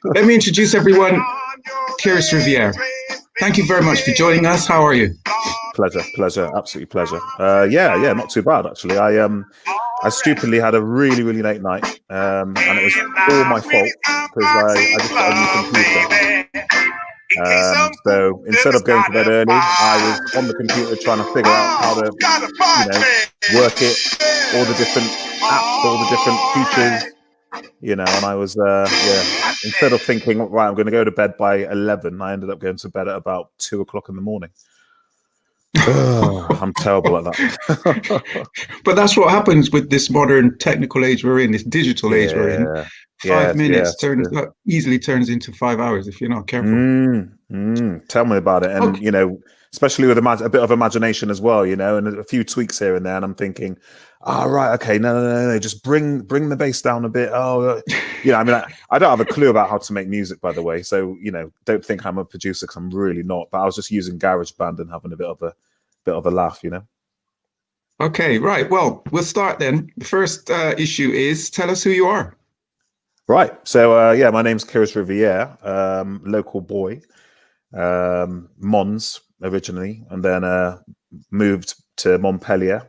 Let me introduce everyone. Kirris Riviere. Thank you very much for joining us. How are you? Pleasure, absolutely pleasure. Yeah, not too bad actually. I stupidly had a really late night, and it was all my fault because I just got a new computer. So instead of going to bed early, I was on the computer trying to figure out how to, work it, all the different apps, all the different features, and I was, instead of thinking, right, I'm going to go to bed by 11, I ended up going to bed at about 2 o'clock in the morning. I'm terrible at that. But that's what happens with this modern technical age we're in, this digital age we're in. 5 minutes easily turns into 5 hours if you're not careful. Tell me about it. And, especially with a bit of imagination as well, and a few tweaks here and there. And I'm thinking, right, okay, no, just bring the bass down a bit. I don't have a clue about how to make music, by the way. So, don't think I'm a producer because I'm really not. But I was just using GarageBand and having a bit of a laugh, Okay, right. Well, we'll start then. The first issue is tell us who you are. Right. So, my name's Kirris Riviere, local boy, Mons originally, and then moved to Montpellier.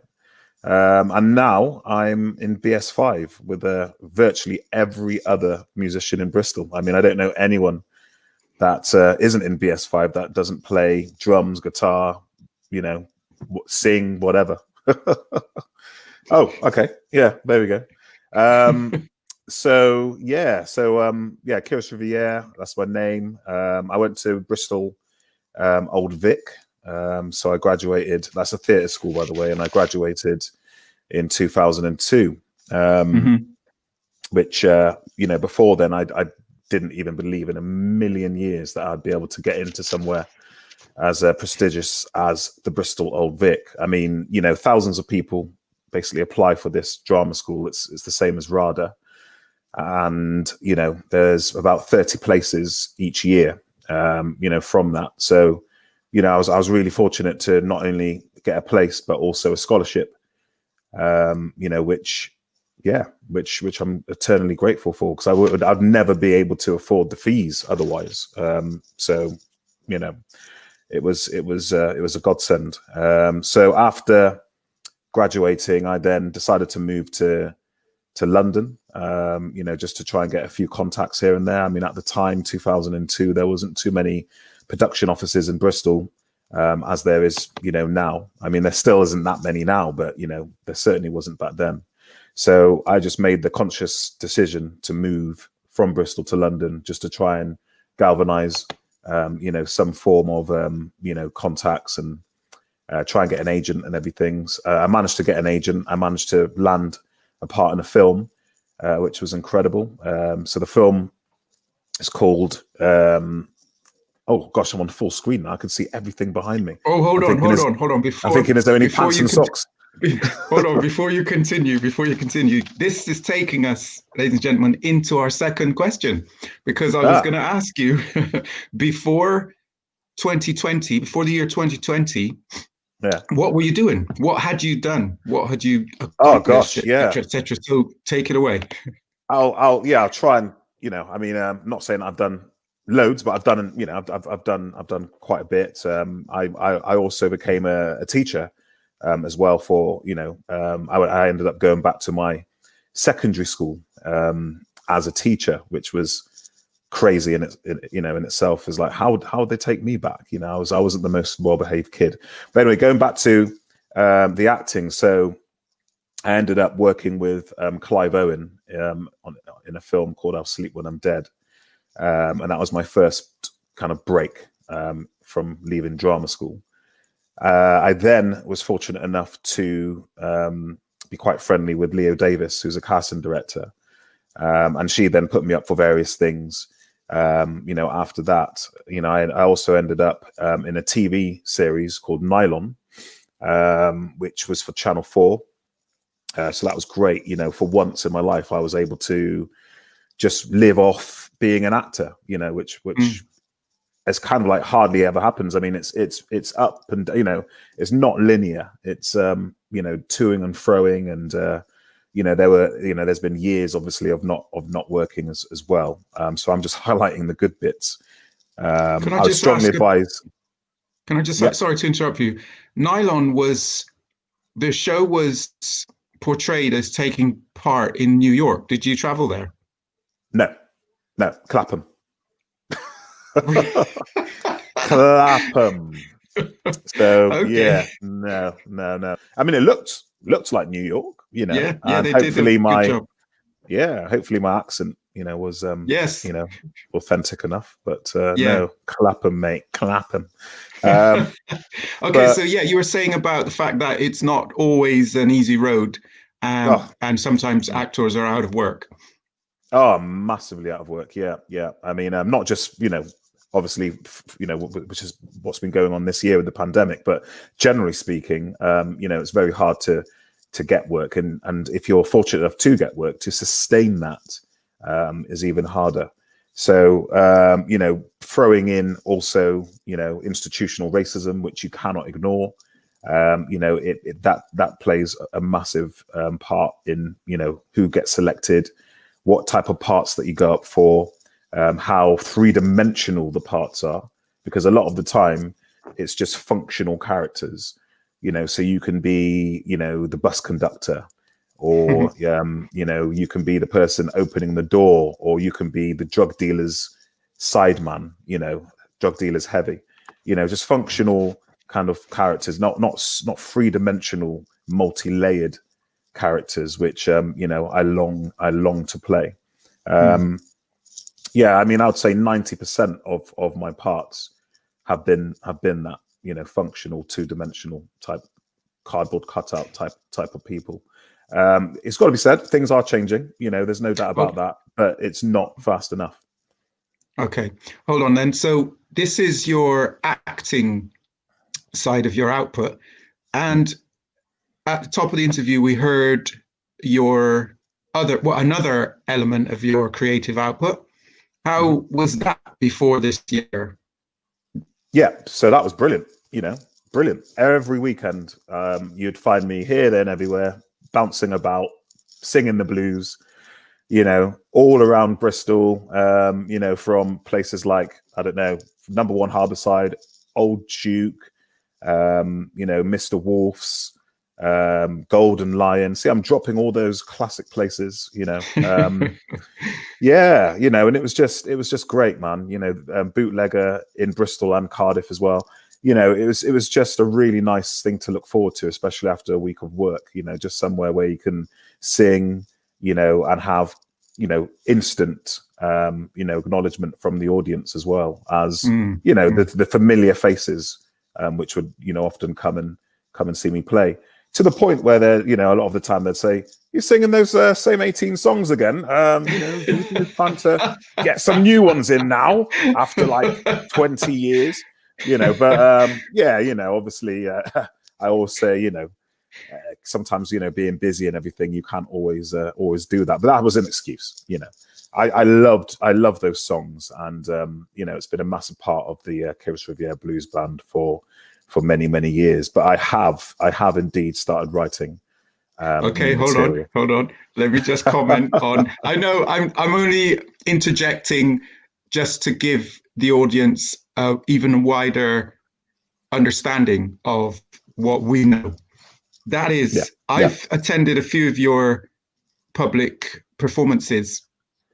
And now I'm in BS5 with virtually every other musician in Bristol. I mean, I don't know anyone that isn't in BS5 that doesn't play drums, guitar, sing, whatever. Oh, okay. Yeah, there we go. Kirris Riviere, that's my name. I went to Bristol Old Vic. So I graduated, that's a theatre school, by the way, and I graduated in 2002, which, before then I didn't even believe in a million years that I'd be able to get into somewhere as prestigious as the Bristol Old Vic. I mean, thousands of people basically apply for this drama school. It's the same as RADA. And, there's about 30 places each year, from that. So, I was really fortunate to not only get a place, but also a scholarship, which I'm eternally grateful for, because I'd never be able to afford the fees otherwise. It was a godsend. So after graduating, I then decided to move to London, just to try and get a few contacts here and there. I mean, at the time, 2002, there wasn't too many production offices in Bristol, as there is, now. I mean, there still isn't that many now, but, there certainly wasn't back then. So I just made the conscious decision to move from Bristol to London just to try and galvanize, some form of, contacts and try and get an agent and everything. I managed to get an agent. I managed to land a part in a film, which was incredible. So the film is called, oh gosh, I'm on full screen now. I can see everything behind me. Oh, hold on. I'm thinking, is there any pants and socks? Hold on, before you continue, this is taking us, ladies and gentlemen, into our second question, because I was going to ask you before the year 2020, what were you doing? What had you done? What had you accomplished, et cetera? So take it away. I'll try and, I'm not saying I've done loads, but I've done, I've done quite a bit. I also became a teacher as well for, I ended up going back to my secondary school as a teacher, which was crazy in itself. Is like, how would they take me back? I wasn't the most well-behaved kid. But anyway, going back to the acting. So I ended up working with Clive Owen in a film called I'll Sleep When I'm Dead. And that was my first kind of break from leaving drama school. I then was fortunate enough to be quite friendly with Leo Davis, who's a casting director. And she then put me up for various things. After that, I also ended up in a TV series called Nylon, which was for Channel 4. So that was great. For once in my life, I was able to just live off being an actor, which it's kind of like hardly ever happens. I mean, it's up and, it's not linear. It's, toing and froing and, there's been years obviously of not working as well. So I'm just highlighting the good bits. I would strongly advise. Can I just sorry to interrupt you? The show was portrayed as taking part in New York. Did you travel there? No, Clapham. Clapham. So okay. No. I mean, it looked like New York, Yeah, and they hopefully did a good job. Hopefully my accent, was yes, authentic enough. But no, Clapham, mate, Clapham. Okay, so you were saying about the fact that it's not always an easy road, and sometimes actors are out of work. Oh, massively out of work. Yeah. I mean, not just obviously, which is what's been going on this year with the pandemic, but generally speaking, it's very hard to get work, and if you're fortunate enough to get work, to sustain that is even harder. So throwing in also institutional racism, which you cannot ignore, that plays a massive part in who gets selected, what type of parts that you go up for, how three-dimensional the parts are, because a lot of the time it's just functional characters. So you can be the bus conductor, or you can be the person opening the door, or you can be the drug dealer's side man, drug dealer's heavy, just functional kind of characters, not three-dimensional, multi-layered characters, which I long to play. I mean, I would say 90% of my parts have been that functional, two-dimensional type, cardboard cutout type of people. It's got to be said, things are changing. There's no doubt about that, but it's not fast enough. Okay, hold on then. So this is your acting side of your output, and at the top of the interview, we heard another element of your creative output. How was that before this year? Yeah, so that was brilliant. Brilliant. Every weekend, you'd find me here, there, and everywhere, bouncing about, singing the blues, all around Bristol, from places like, I don't know, Number 1 Harbourside, Old Duke, Mr. Wolf's, Golden Lion. See, I'm dropping all those classic places, and it was just great, man. Bootlegger in Bristol and Cardiff as well. It was just a really nice thing to look forward to, especially after a week of work, just somewhere where you can sing, and have, instant, acknowledgement from the audience, as well as, the familiar faces, which would, often come and see me play, to the point where they're, a lot of the time they'd say, "You're singing those same 18 songs again. It's time to get some new ones in now after like 20 years." But obviously, I always say, sometimes, being busy and everything, you can't always do that. But that was an excuse. I love those songs, and it's been a massive part of the Kirris Riviere Blues Band for many, many years. But I have indeed started writing. Okay, hold on. Let me just comment on. I know I'm only interjecting just to give the audience even wider understanding of what we know. That is, I've attended a few of your public performances,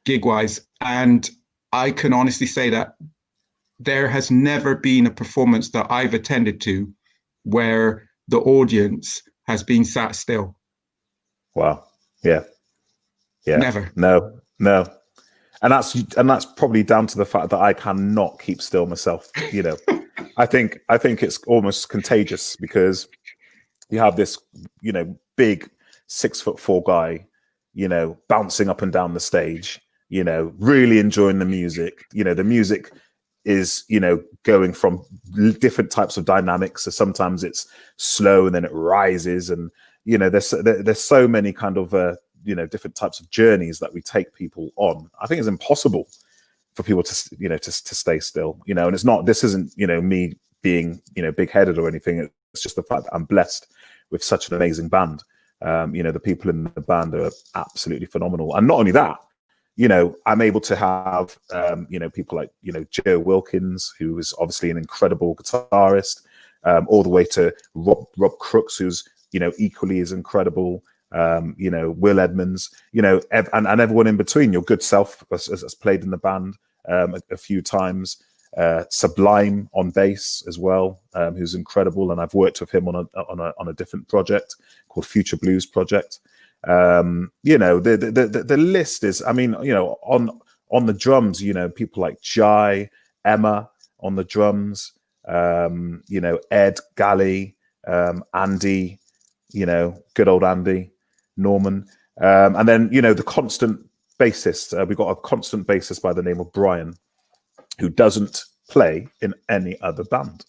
gig-wise, and I can honestly say that there has never been a performance that I've attended to where the audience has been sat still. Wow. Yeah. Never. No. And that's probably down to the fact that I cannot keep still myself. I think it's almost contagious, because you have this, big 6'4" guy, bouncing up and down the stage, really enjoying the music. The music is, going from different types of dynamics. So sometimes it's slow and then it rises, and there's so many kind of different types of journeys that we take people on. I think it's impossible for people to stay still, and it's not, this isn't, me being, big-headed or anything. It's just the fact that I'm blessed with such an amazing band The people in the band are absolutely phenomenal. And not only that, I'm able to have, people like, Joe Wilkins, who is obviously an incredible guitarist, all the way to Rob Crooks, who's, equally as incredible, Will Edmonds, and everyone in between. Your good self has played in the band a few times. Sublime on bass as well, who's incredible, and I've worked with him on a different project called Future Blues Project. The list is, on the drums, people like Jai, Emma on the drums, Ed Galley, Andy, good old Andy, Norman, and then the constant bassist. We've got a constant bassist by the name of Brian, who doesn't play in any other band.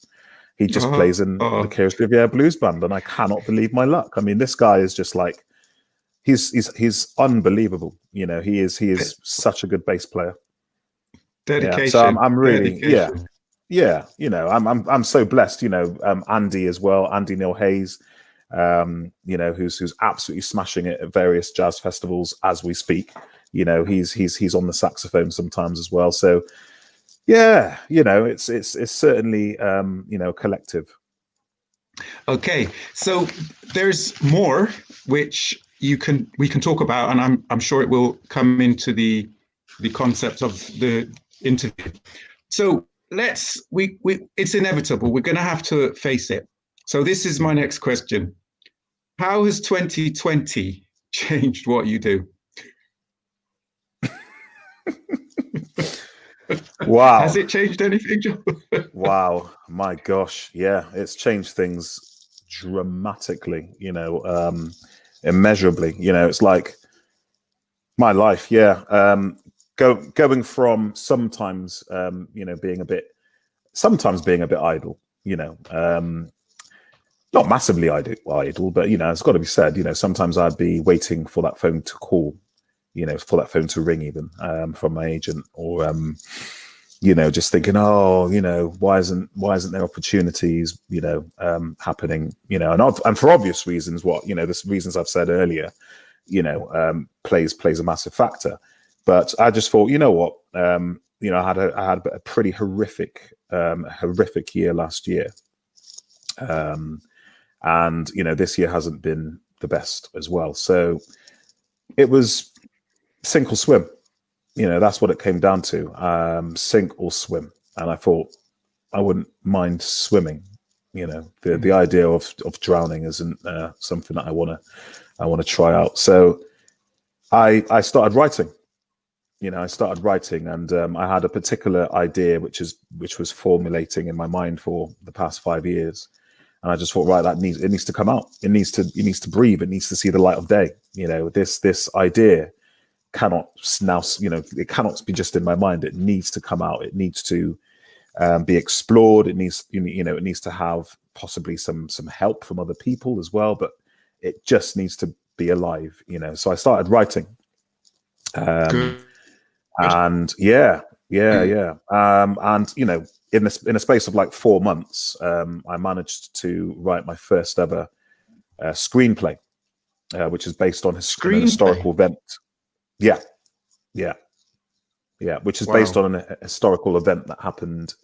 He just plays in the Kirris Riviere Blues Band, and I cannot believe my luck. I mean, this guy is just like, he's unbelievable. He is such a good bass player. Dedication. Yeah. So I'm really, dedication. I'm so blessed. Andy as well, Andy Neil Hayes, who's absolutely smashing it at various jazz festivals as we speak. He's on the saxophone sometimes as well. So yeah, it's certainly collective. Okay, so there's more which we can talk about, and I'm sure it will come into the concept of the interview. So it's inevitable. We're going to have to face it. So this is my next question: how has 2020 changed what you do? Wow. Has it changed anything, Joe? Wow, my gosh. Yeah, it's changed things dramatically, immeasurably. It's like my life. Yeah. Going from sometimes, being a bit idle, not massively idle, but, it's got to be said, sometimes I'd be waiting for that phone to call, for that phone to ring even, from my agent, or, just thinking, why isn't there opportunities, happening, and for obvious reasons, the reasons I've said earlier, plays a massive factor. But I just thought, I had a pretty horrific year last year. And, this year hasn't been the best as well. So it was sink or swim. That's what it came down to, sink or swim. And I thought I wouldn't mind swimming. The idea of drowning isn't something that I want to try out. So I started writing. And I had a particular idea which was formulating in my mind for the past 5 years. And I just thought, right, it needs to come out. It needs to breathe. It needs to see the light of day. This idea cannot now, it cannot be just in my mind. It needs to come out. It needs to be explored. It needs, it needs to have possibly some help from other people as well. But it just needs to be alive. So I started writing. And yeah. And in a space of like 4 months, I managed to write my first ever screenplay, which is based on an historical event. Yeah. Which is based on a historical event that happened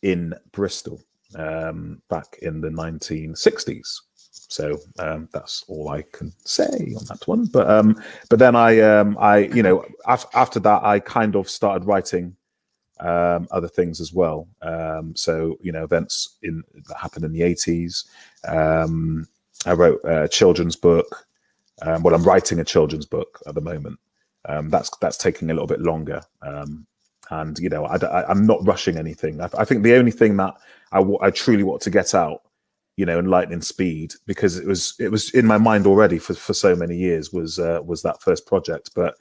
in Bristol back in the 1960s. So that's all I can say on that one. But then after that, I kind of started writing other things as well. So events that happened in the 80s. I wrote a children's book. I'm writing a children's book at the moment. That's taking a little bit longer. And I'm not rushing anything. I think the only thing that I truly want to get out, in lightning speed, because it was in my mind already for so many years, was that first project. But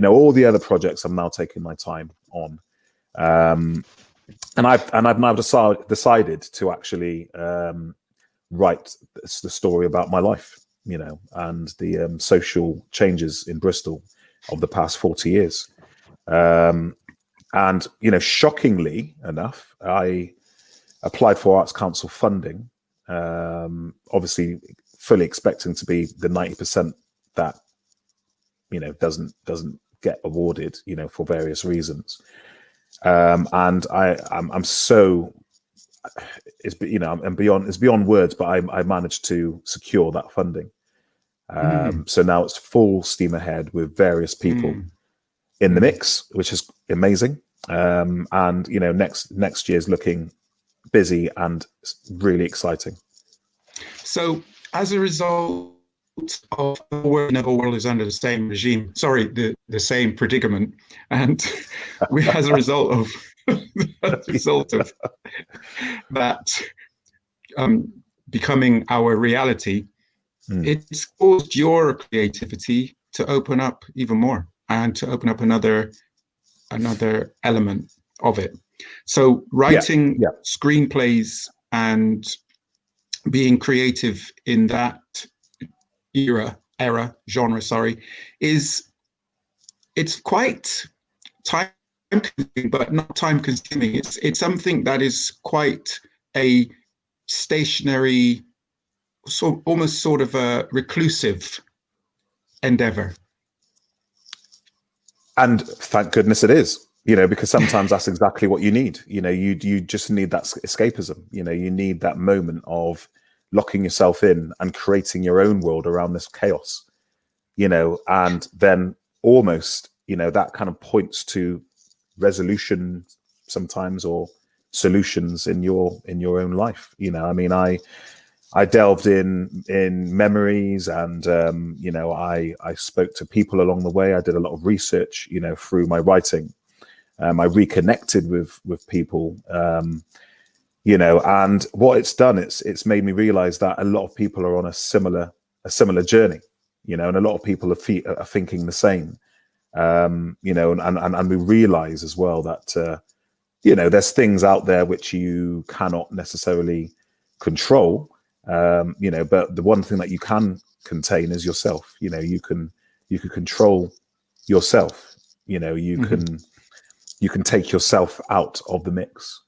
all the other projects I'm now taking my time on. And I've now decided to actually write the story about my life, and the social changes in Bristol of the past 40 years. And shockingly enough, I applied for Arts Council funding, obviously fully expecting to be the 90% that, doesn't get awarded, for various reasons. And I'm so, it's, and beyond, it's beyond words, but I managed to secure that funding. So now it's full steam ahead with various people in the mix, which is amazing. And next year's looking busy and really exciting. So as a result of the world is under the same regime, the same predicament, and as a result of that becoming our reality, it's caused your creativity to open up even more and to open up another element of it. So writing screenplays and being creative in that genre, it's quite time consuming, but not time consuming. It's something that is quite a stationary, almost sort of a reclusive endeavor. And thank goodness it is, because sometimes that's exactly what you need. You just need that escapism. You need that moment of locking yourself in and creating your own world around this chaos, and then almost, that kind of points to resolution sometimes, or solutions in your own life. I delved in memories, and I spoke to people along the way. I did a lot of research, through my writing. I reconnected with people, and what it's done, it's made me realize that a lot of people are on a similar journey, and a lot of people are thinking the same, and we realize as well that there's things out there which you cannot necessarily control. But the one thing that you can contain is yourself. You can control yourself. You can take yourself out of the mix.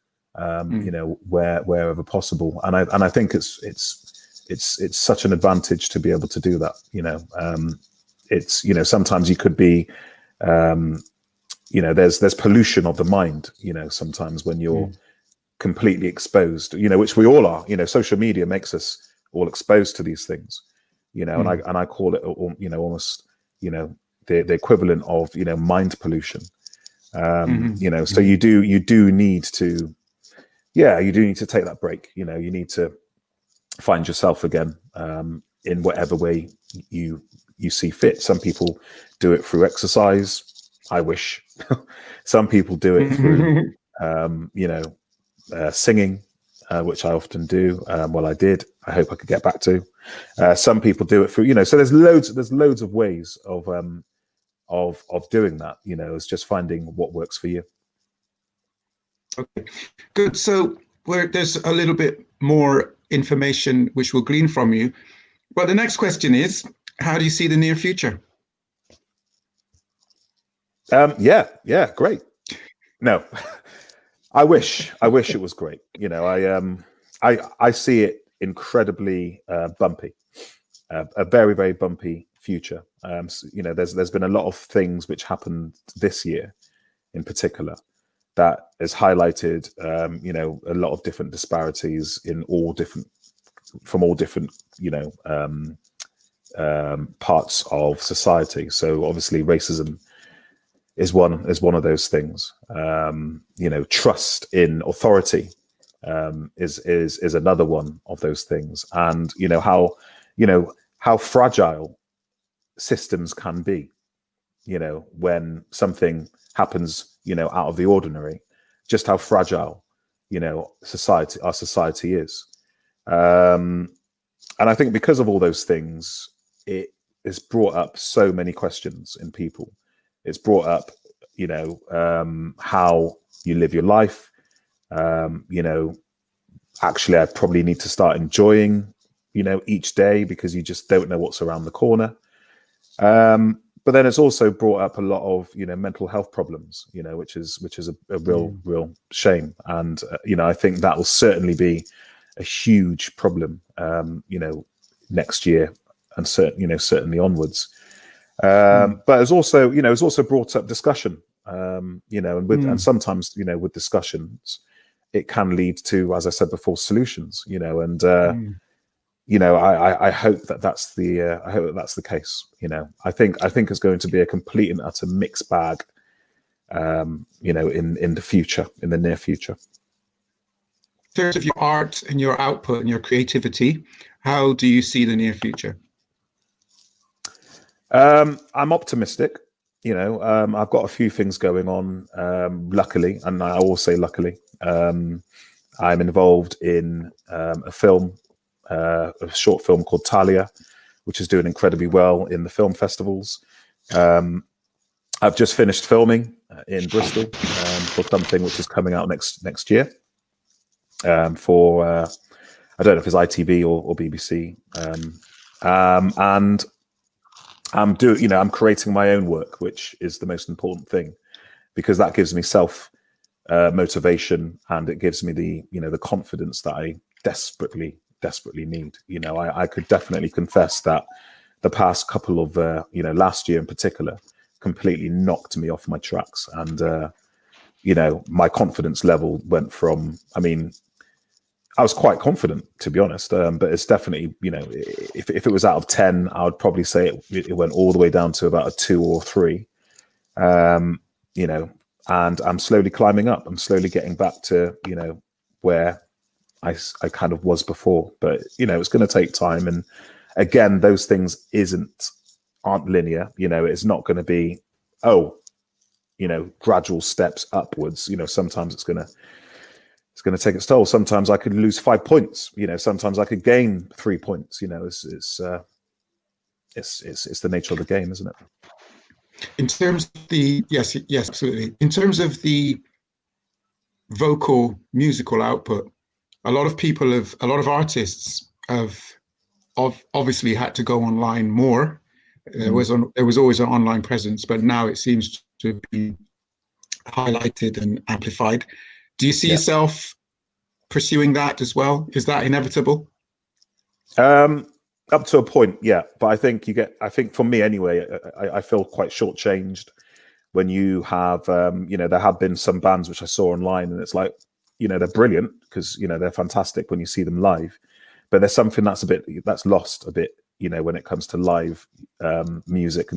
Wherever possible, and I think it's such an advantage to be able to do that. Sometimes you could be, there's pollution of the mind. Sometimes when you're completely exposed, which we all are. Social media makes us all exposed to these things, and I call it, almost, the equivalent of, mind pollution. So you do need to, take that break. You need to find yourself again, in whatever way you see fit. Some people do it through exercise. I wish. Some people do it through, singing, which I often do. I did. I hope I could get back to. Some people do it through, so there's loads of ways of doing that. It's just finding what works for you. Okay, good. So there's a little bit more information which we'll glean from you. But the next question is, how do you see the near future? Great. No. I wish it was great. I see it incredibly bumpy, a very, very bumpy future. There's been a lot of things which happened this year, in particular, that has highlighted, a lot of different disparities from all different, parts of society. So obviously, racism is one of those things. Trust in authority is another one of those things, and how fragile systems can be. When something happens, out of the ordinary, just how fragile, our society is. And I think because of all those things, it has brought up so many questions in people. It's brought up, how you live your life. Actually, I probably need to start enjoying, each day, because you just don't know what's around the corner. But then it's also brought up a lot of, mental health problems, which is a real shame. And, I think that will certainly be a huge problem, next year, and certainly onwards. But it's also, it's also brought up discussion, and and sometimes, with discussions, it can lead to, as I said before, solutions, and I hope that that's the case. I think it's going to be a complete and utter mixed bag, in the future, in the near future. In terms of your art and your output and your creativity, how do you see the near future? I'm optimistic. I've got a few things going on, luckily, and I will say luckily. I'm involved in a short film called Talia, which is doing incredibly well in the film festivals. I've just finished filming in Bristol for something which is coming out next year. For I don't know if it's ITV or BBC, and I'm creating my own work, which is the most important thing, because that gives me self motivation, and it gives me the confidence that I desperately need. I could definitely confess that the past couple of last year in particular completely knocked me off my tracks, and my confidence level went from, I was quite confident, to be honest, but it's definitely, if it was out of 10, I would probably say it went all the way down to about a 2 or 3. And I'm slowly climbing up. I'm slowly getting back to, where I kind of was before. But, it's going to take time. And again, those things aren't linear. It's not going to be, gradual steps upwards. Sometimes it's going to take its toll. Sometimes I could lose 5 points. Sometimes I could gain 3 points. It's the nature of the game, isn't it? In terms of the yes, absolutely. In terms of the vocal musical output, a lot of artists have obviously had to go online more. There was always an online presence, but now it seems to be highlighted and amplified. Do you see yourself pursuing that as well? Is that inevitable? Up to a point, yeah. But I think for me anyway, I feel quite shortchanged when you have, there have been some bands which I saw online, and it's like, they're brilliant because, they're fantastic when you see them live. But there's something that's lost a bit, when it comes to live music,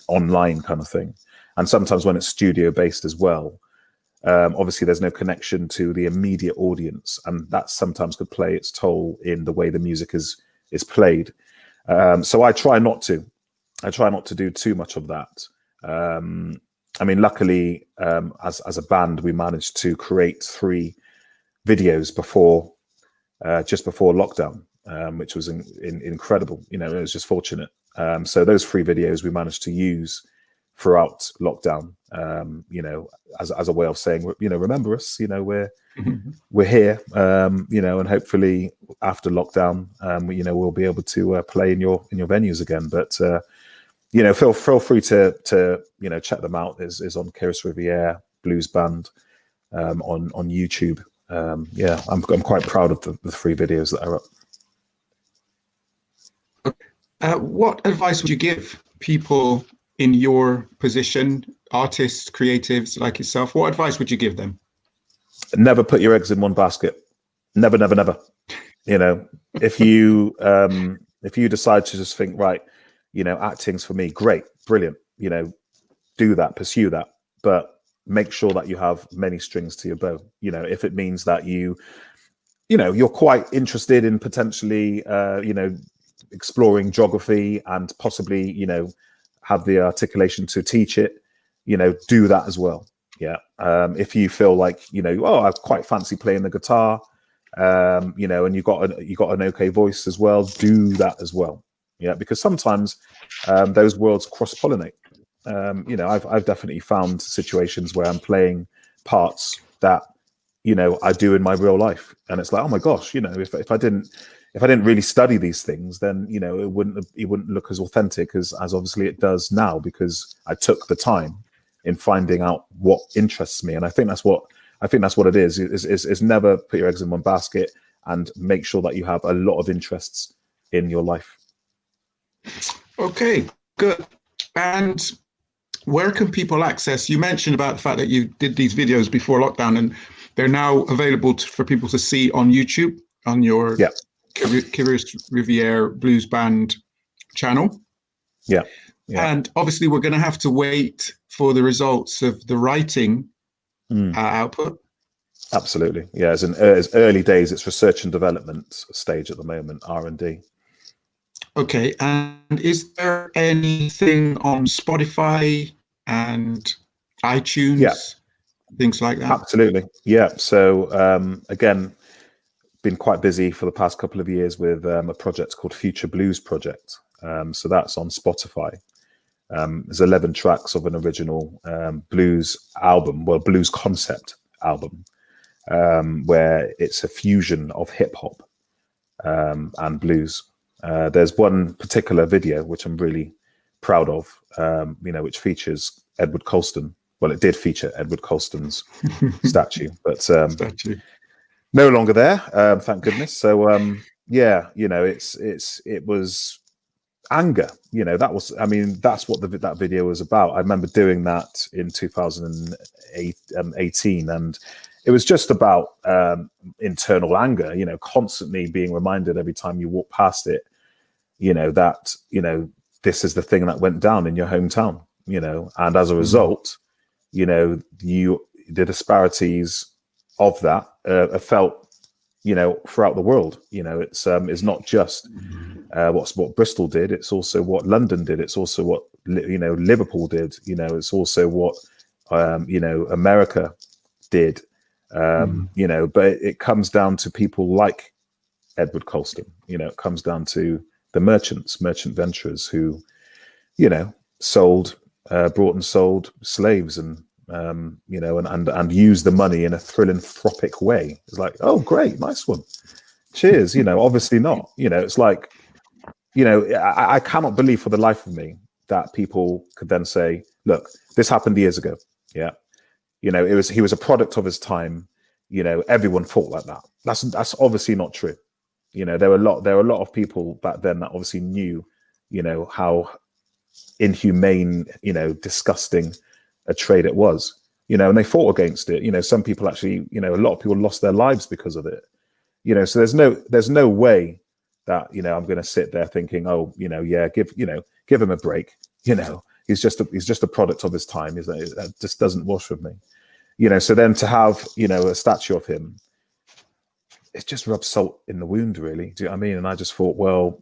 online kind of thing. And sometimes when it's studio based as well, obviously there's no connection to the immediate audience, and that sometimes could play its toll in the way the music is played. So I try not to do too much of that. Luckily, as a band, we managed to create 3 videos just before lockdown, which was incredible. It was just fortunate. So those 3 videos we managed to use throughout lockdown, as a way of saying, remember us, we're here, and hopefully after lockdown, we'll be able to play in your venues again. But feel free to check them out. Is on Kirris Riviere Blues Band on YouTube. I'm quite proud of the 3 videos that are up. What advice would you give people in your position, artists, creatives like yourself? What advice would you give them? Never put your eggs in one basket. Never. If you decide to just think, right, acting's for me, great, brilliant, do that, pursue that, but make sure that you have many strings to your bow. If it means that you're quite interested in potentially exploring geography and possibly have the articulation to teach it, do that as well. If you feel like I quite fancy playing the guitar, and you got an okay voice as well, do that as well. Because sometimes those worlds cross-pollinate. I've definitely found situations where I'm playing parts that I do in my real life, and it's like, oh my gosh, if I didn't really study these things, then it wouldn't look as authentic as obviously it does now, because I took the time in finding out what interests me. And I think that's what it is never put your eggs in one basket, and make sure that you have a lot of interests in your life. Okay, good. And where can people access? You mentioned about the fact that you did these videos before lockdown, and they're now available for people to see on YouTube on your Kirris Riviere Blues Band channel. Yeah. And obviously, we're going to have to wait for the results of the writing output. Absolutely. Yeah, it's early days. It's research and development stage at the moment, R&D. Okay. And is there anything on Spotify and iTunes, things like that? Absolutely. Yeah. So again, been quite busy for the past couple of years with a project called Future Blues Project. So that's on Spotify. There's 11 tracks of an original blues album, well, blues concept album, where it's a fusion of hip hop and blues. There's one particular video which I'm really proud of, which features Edward Colston. Well, it did feature Edward Colston's statue, but no longer there, thank goodness. So it was anger. That's what that video was about. I remember doing that in 2018, and it was just about internal anger, constantly being reminded every time you walk past it, that this is the thing that went down in your hometown, and as a result, the disparities of that are felt, throughout the world. It's not just what Bristol did. It's also what London did. It's also what Liverpool did. It's also what America did. But it comes down to people like Edward Colston. It comes down to the merchant venturers who, brought and sold slaves and use the money in a philanthropic way. It's like, oh, great, nice one, cheers. Obviously not. It's like, I cannot believe for the life of me that people could then say, look, this happened years ago. Yeah, he was a product of his time. Everyone thought like that. That's obviously not true. There were a lot of people back then that obviously knew, how inhumane, disgusting a trade it was, and they fought against it. Some people actually, a lot of people lost their lives because of it. So there's no way that, I'm going to sit there thinking, oh, give him a break. He's just a product of his time. That just doesn't wash with me. So then to have, a statue of him, it just rubs salt in the wound, really. Do you know what I mean? And I just thought, well,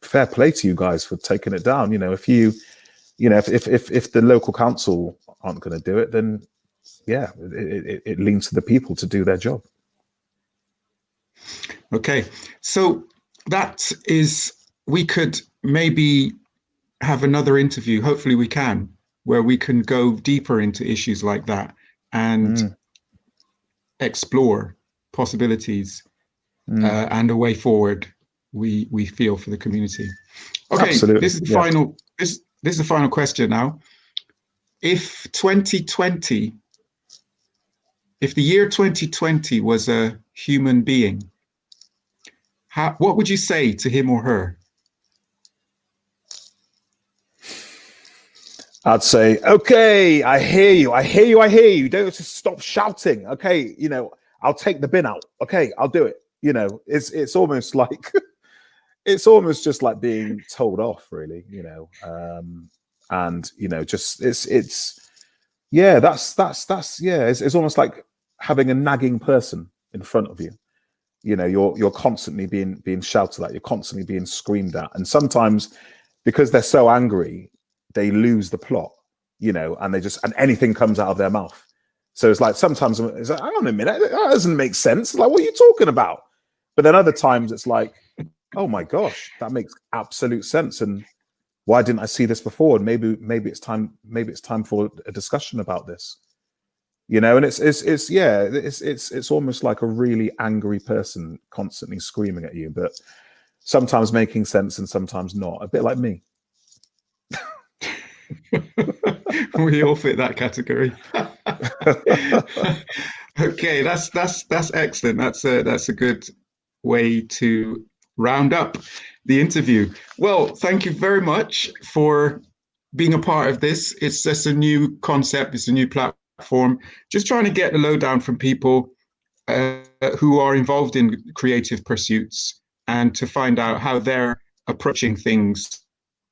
fair play to you guys for taking it down. If the local council aren't going to do it, then it leans to the people to do their job. Okay, so we could maybe have another interview. Hopefully we can, where we can go deeper into issues like that and explore possibilities and a way forward we feel for the community. Okay, absolutely. This is the final. This is the final question now. If the year 2020 was a human being, what would you say to him or her? I'd say, okay, I hear you. Don't just stop shouting. Okay, I'll take the bin out. Okay, I'll do it. It's almost like it's almost just like being told off, really. It's almost like having a nagging person in front of you. You're constantly being shouted at. You're constantly being screamed at, and sometimes because they're so angry, they lose the plot. And anything comes out of their mouth. So it's like sometimes it's like, hang on a minute, that doesn't make sense. It's like, what are you talking about? But then other times it's like, oh my gosh, that makes absolute sense. And why didn't I see this before? And maybe it's time for a discussion about this. And it's almost like a really angry person constantly screaming at you, but sometimes making sense and sometimes not. A bit like me. We all fit that category. Okay, that's excellent. That's a good way to round up. the interview. Well, thank you very much for being a part of this. It's just a new concept. It's a new platform. Just trying to get the lowdown from people who are involved in creative pursuits and to find out how they're approaching things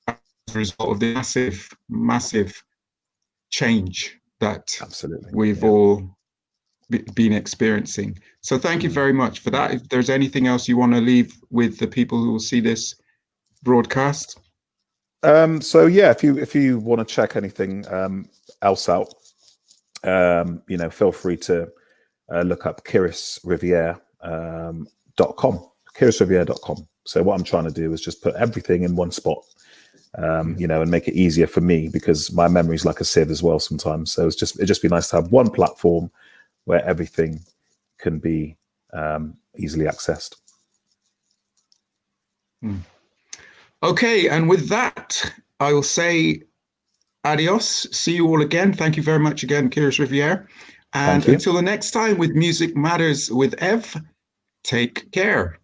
as a result of the massive, massive change that we've all been experiencing. So thank you very much for that. If there's anything else you want to leave with the people who will see this broadcast. So yeah, if you want to check anything else out, feel free to look up Kirris Riviere .com. KirrisRiviere.com. So what I'm trying to do is just put everything in one spot, and make it easier for me, because my memory is like a sieve as well sometimes. So it'd just be nice to have one platform where everything can be easily accessed. Okay, and with that, I will say adios. See you all again. Thank you very much again, Kirris Riviere. And until the next time with Music Matters with Ev, take care.